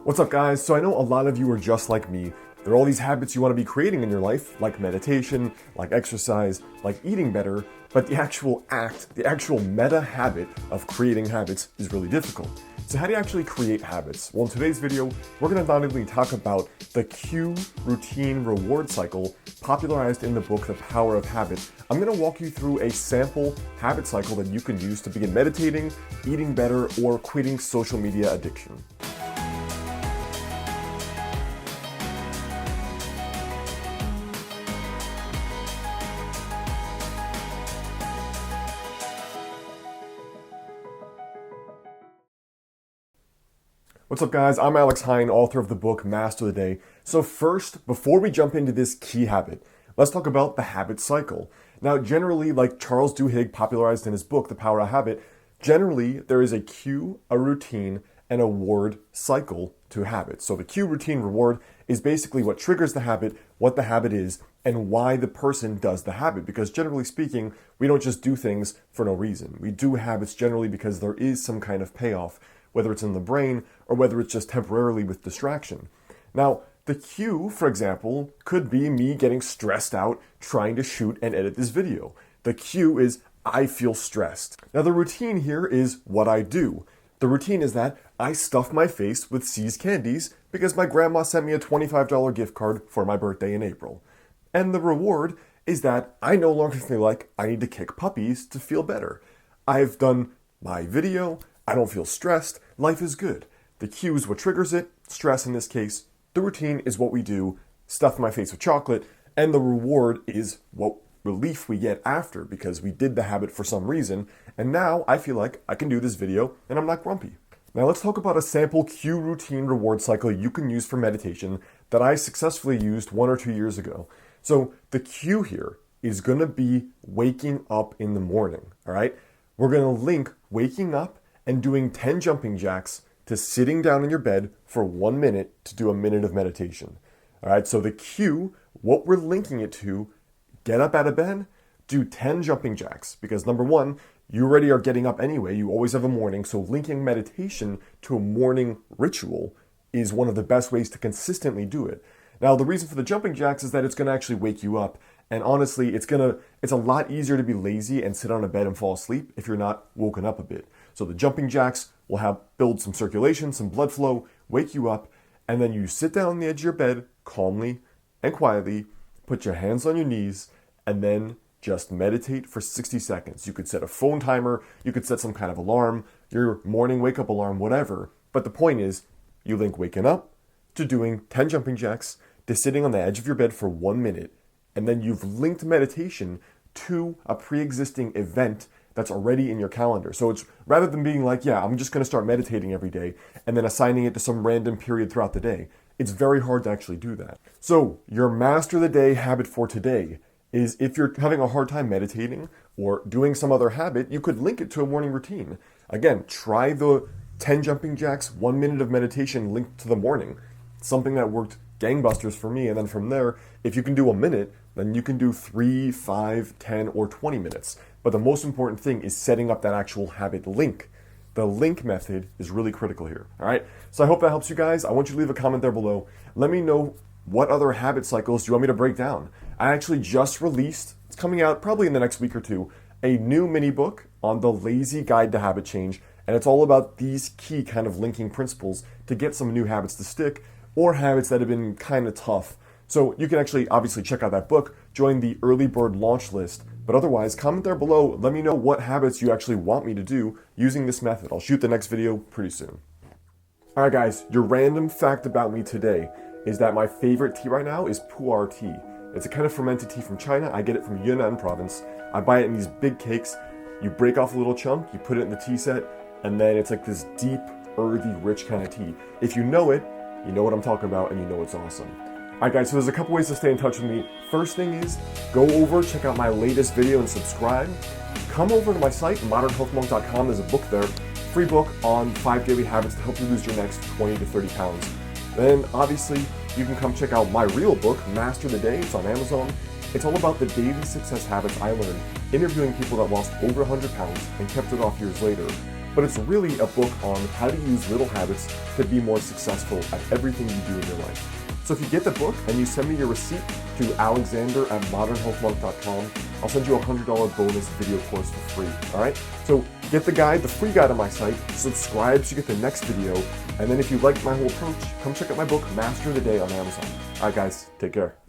What's up, guys? So I know a lot of you are just like me. There are all these habits you want to be creating in your life, like meditation, like exercise, like eating better, but the actual act, the actual meta habit of creating habits is really difficult. So how do you actually create habits? Well, in today's video, we're going to not only talk about the cue, routine, reward cycle popularized in the book, The Power of Habit. I'm going to walk you through a sample habit cycle that you can use to begin meditating, eating better, or quitting social media addiction. What's up, guys? I'm Alex Hine, author of the book Master the Day. So first, before we jump into this key habit, let's talk about the habit cycle. Now, generally, like Charles Duhigg popularized in his book, The Power of Habit, generally there is a cue, a routine, and a reward cycle to habits. So the cue, routine, reward is basically what triggers the habit, what the habit is, and why the person does the habit. Because generally speaking, we don't just do things for no reason. We do habits generally because there is some kind of payoff, whether it's in the brain or whether it's just temporarily with distraction. Now, the cue, for example, could be me getting stressed out trying to shoot and edit this video. The cue is I feel stressed. Now, the routine here is what I do. The routine is that I stuff my face with See's candies because my grandma sent me a $25 gift card for my birthday in April. And the reward is that I no longer feel like I need to kick puppies to feel better. I've done my video, I don't feel stressed, life is good. The cue is what triggers it, stress in this case. The routine is what we do, stuff my face with chocolate, and the reward is what relief we get after because we did the habit for some reason, and now I feel like I can do this video and I'm not grumpy. Now let's talk about a sample cue, routine, reward cycle you can use for meditation that I successfully used 1 or 2 years ago. So the cue here is going to be waking up in the morning, all right? We're going to link waking up and doing 10 jumping jacks to sitting down in your bed for 1 minute to do a minute of meditation. All right, so the cue, what we're linking it to, get up out of bed, do 10 jumping jacks. Because number one, you already are getting up anyway. You always have a morning. So linking meditation to a morning ritual is one of the best ways to consistently do it. Now, the reason for the jumping jacks is that it's going to actually wake you up. And honestly, it's a lot easier to be lazy and sit on a bed and fall asleep if you're not woken up a bit. So the jumping jacks will build some circulation, some blood flow, wake you up, and then you sit down on the edge of your bed calmly and quietly, put your hands on your knees, and then just meditate for 60 seconds. You could set a phone timer, you could set some kind of alarm, your morning wake up alarm, whatever. But the point is, you link waking up to doing 10 jumping jacks to sitting on the edge of your bed for 1 minute, and then you've linked meditation to a pre-existing event that's already in your calendar. So it's rather than being like, yeah, I'm just going to start meditating every day and then assigning it to some random period throughout the day. It's very hard to actually do that. So your master of the day habit for today is if you're having a hard time meditating or doing some other habit, you could link it to a morning routine. Again, try the 10 jumping jacks, 1 minute of meditation linked to the morning. Something that worked gangbusters for me. And then from there, if you can do a minute, then you can do 3, 5, 10, or 20 minutes. But the most important thing is setting up that actual habit link. The link method is really critical here, all right? So I hope that helps you guys. I want you to leave a comment there below. Let me know what other habit cycles do you want me to break down. I actually just released, it's coming out probably in the next week or two, a new mini book on the lazy guide to habit change. And it's all about these key kind of linking principles to get some new habits to stick or habits that have been kind of tough. So you can actually obviously check out that book, join the early bird launch list, but otherwise comment there below, let me know what habits you actually want me to do using this method. I'll shoot the next video pretty soon. All right, guys, your random fact about me today is that my favorite tea right now is pu'er tea. It's a kind of fermented tea from China. I get it from Yunnan province. I buy it in these big cakes. You break off a little chunk, you put it in the tea set, and then it's like this deep, earthy, rich kind of tea. If you know it, you know what I'm talking about, and you know it's awesome. Alright guys, so there's a couple ways to stay in touch with me. First thing is, go over, check out my latest video and subscribe. Come over to my site, modernhealthmonk.com, there's a book there, free book on 5 daily habits to help you lose your next 20 to 30 pounds. Then obviously, you can come check out my real book, Master the Day, it's on Amazon. It's all about the daily success habits I learned, interviewing people that lost over 100 pounds and kept it off years later. but it's really a book on how to use little habits to be more successful at everything you do in your life. So if you get the book and you send me your receipt to alexander@modernhealthmonk.com, I'll send you a $100 bonus video course for free, all right? So get the guide, the free guide on my site, subscribe so you get the next video, and then if you like my whole approach, come check out my book, Master of the Day on Amazon. All right, guys, take care.